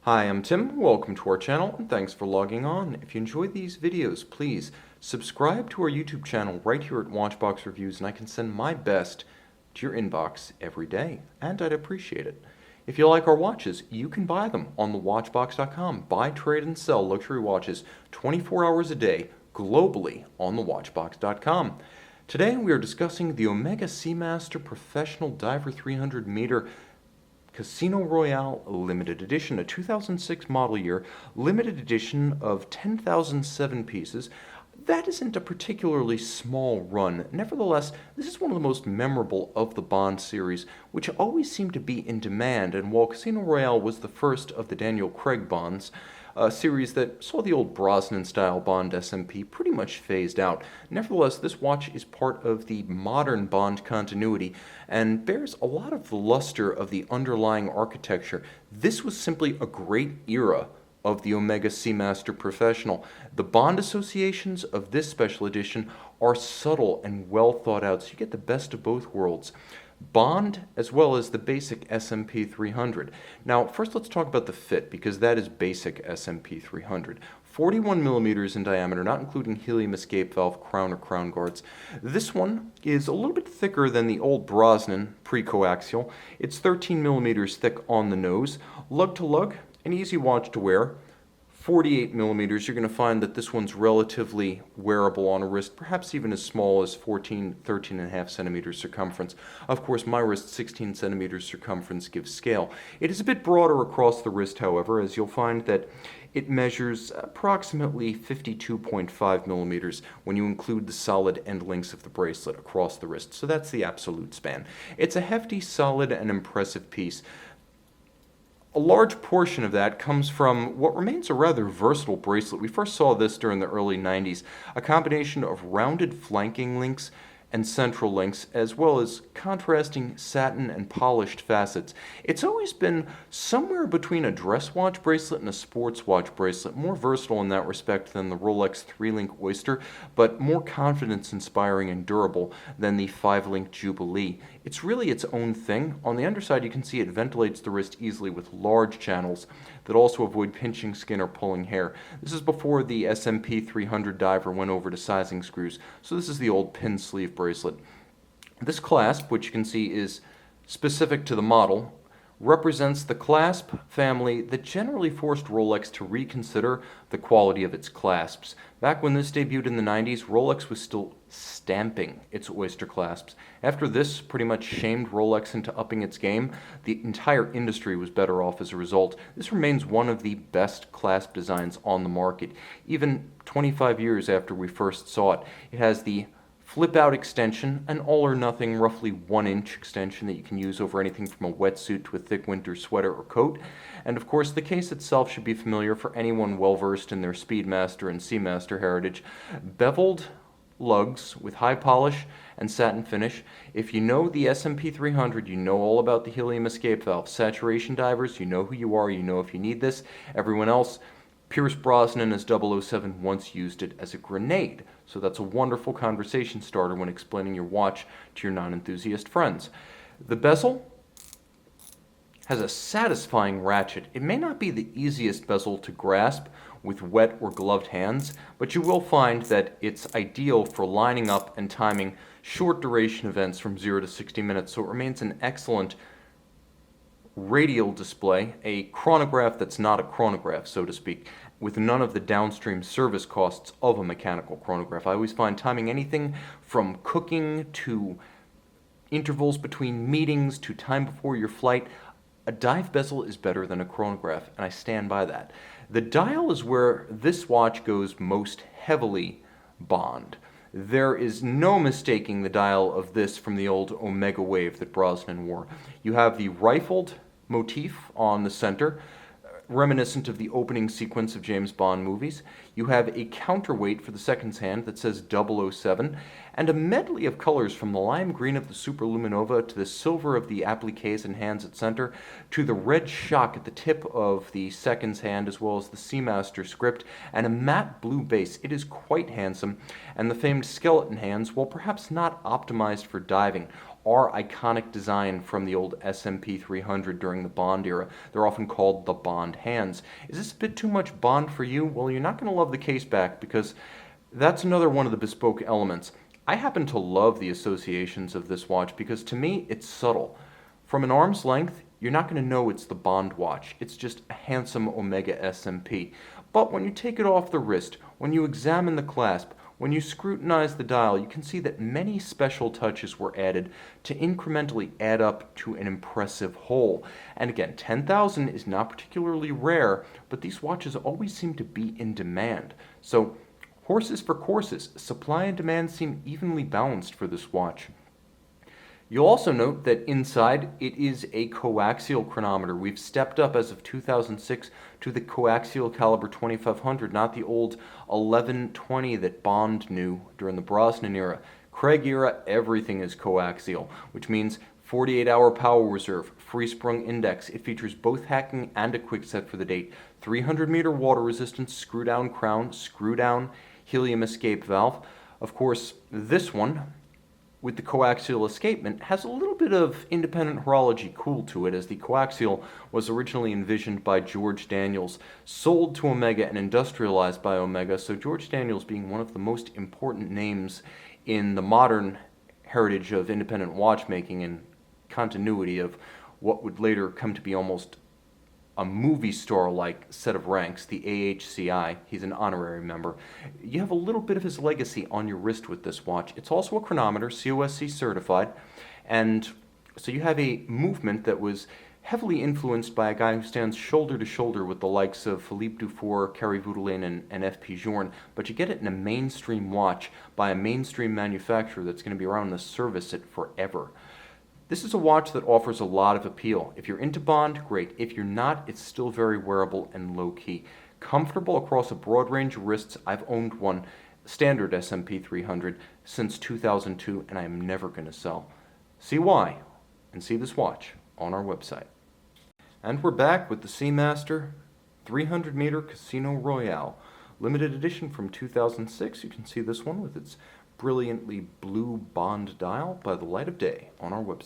Hi, I'm Tim. Welcome to our channel, and thanks for logging on. If you enjoy these videos, please subscribe to our YouTube channel right here at Watchbox Reviews, and I can send my best to your inbox every day, and I'd appreciate it. If you like our watches, you can buy them on thewatchbox.com. Buy, trade, and sell luxury watches 24 hours a day globally on thewatchbox.com. Today we are discussing the Omega Seamster Professional Diver 300m Casino Royale Limited Edition, a 2006 model year, limited edition of 10,007 pieces. That isn't a particularly small run. Nevertheless, this is one of the most memorable of the Bond series, which always seemed to be in demand, and while Casino Royale was the first of the Daniel Craig Bonds, a series that saw the old Brosnan-style Bond SMP pretty much phased out. Nevertheless, this watch is part of the modern Bond continuity and bears a lot of the luster of the underlying architecture. This was simply a great era of the Omega Seamster Professional. The Bond associations of this special edition are subtle and well thought out, so you get the best of both worlds. Bond as well as the basic SMP 300. Now, first let's talk about the fit, because that is basic SMP 300. 41 millimeters in diameter, not including helium escape valve, crown, or crown guards. This one is a little bit thicker than the old Brosnan pre-coaxial. It's 13 millimeters thick on the nose. Lug-to-lug, an easy watch to wear. 48 millimeters, you're going to find that this one's relatively wearable on a wrist, perhaps even as small as 13.5 centimeters circumference. Of course, my wrist 16 centimeters circumference gives scale. It is a bit broader across the wrist, however, as you'll find that it measures approximately 52.5 millimeters when you include the solid end links of the bracelet across the wrist. So that's the absolute span. It's a hefty, solid, and impressive piece. A large portion of that comes from what remains a rather versatile bracelet. We first saw this during the early 90s, a combination of rounded flanking links and central links, as well as contrasting satin and polished facets. It's always been somewhere between a dress watch bracelet and a sports watch bracelet, more versatile in that respect than the Rolex 3-link Oyster, but more confidence-inspiring and durable than the 5-link Jubilee. It's really its own thing. On the underside, you can see it ventilates the wrist easily with large channels that also avoid pinching skin or pulling hair. This is before the SMP 300 diver went over to sizing screws, so this is the old pin sleeve bracelet. This clasp, which you can see is specific to the model, represents the clasp family that generally forced Rolex to reconsider the quality of its clasps. Back when this debuted in the 90s, Rolex was still stamping its Oyster clasps. After this pretty much shamed Rolex into upping its game, the entire industry was better off as a result. This remains one of the best clasp designs on the market. Even 25 years after we first saw it, it has the flip-out extension, an all-or-nothing, roughly 1-inch extension that you can use over anything from a wetsuit to a thick winter sweater or coat. And of course, the case itself should be familiar for anyone well-versed in their Speedmaster and Seamaster heritage. Beveled lugs with high polish and satin finish. If you know the SMP 300, you know all about the helium escape valve. Saturation divers, you know who you are, you know if you need this. Everyone else, Pierce Brosnan as 007 once used it as a grenade, so that's a wonderful conversation starter when explaining your watch to your non-enthusiast friends. The bezel has a satisfying ratchet. It may not be the easiest bezel to grasp with wet or gloved hands, but you will find that it's ideal for lining up and timing short duration events from 0 to 60 minutes, so it remains an excellent radial display, a chronograph that's not a chronograph, so to speak, with none of the downstream service costs of a mechanical chronograph. I always find timing anything from cooking to intervals between meetings to time before your flight, a dive bezel is better than a chronograph, and I stand by that. The dial is where this watch goes most heavily Bond. There is no mistaking the dial of this from the old Omega Wave that Brosnan wore. You have the rifled motif on the center, reminiscent of the opening sequence of James Bond movies. You have a counterweight for the seconds hand that says 007, and a medley of colors from the lime green of the Superluminova to the silver of the appliques and hands at center, to the red shock at the tip of the seconds hand, as well as the Seamaster script, and a matte blue base. It is quite handsome, and the famed skeleton hands, while perhaps not optimized for diving, are iconic design from the old SMP 300 during the Bond era. They're often called the Bond hands. Is this a bit too much Bond for you? Well, you're not going to love the case back, because that's another one of the bespoke elements. I happen to love the associations of this watch because to me it's subtle. From an arm's length, you're not going to know it's the Bond watch. It's just a handsome Omega SMP. But when you take it off the wrist, when you examine the clasp, when you scrutinize the dial, you can see that many special touches were added to incrementally add up to an impressive whole. And again, 10,000 is not particularly rare, but these watches always seem to be in demand. So, horses for courses, supply and demand seem evenly balanced for this watch. You'll also note that inside it is a coaxial chronometer. We've stepped up as of 2006 to the coaxial Calibre 2500, not the old 1120 that Bond knew during the Brosnan era. Craig era, everything is coaxial, which means 48-hour power reserve, free sprung index. It features both hacking and a quick set for the date. 300-meter water resistance, screw down crown, screw down helium escape valve. Of course, this one, with the coaxial escapement, has a little bit of independent horology cool to it, as the coaxial was originally envisioned by George Daniels, sold to Omega and industrialized by Omega, so George Daniels being one of the most important names in the modern heritage of independent watchmaking and continuity of what would later come to be almost a movie star-like set of ranks, the AHCI. He's an honorary member. You have a little bit of his legacy on your wrist with this watch. It's also a chronometer, COSC certified, and so you have a movement that was heavily influenced by a guy who stands shoulder to shoulder with the likes of Philippe Dufour, Carrie Vaudelin, and F.P. Journe, but you get it in a mainstream watch by a mainstream manufacturer that's going to be around to service it forever. This is a watch that offers a lot of appeal. If you're into Bond, great. If you're not, it's still very wearable and low-key. Comfortable across a broad range of wrists. I've owned one, standard SMP 300, since 2002, and I am never going to sell. See why, and see this watch on our website. And we're back with the Seamster 300-meter Casino Royale. Limited edition from 2006. You can see this one with its brilliantly blue Bond dial by the light of day on our website.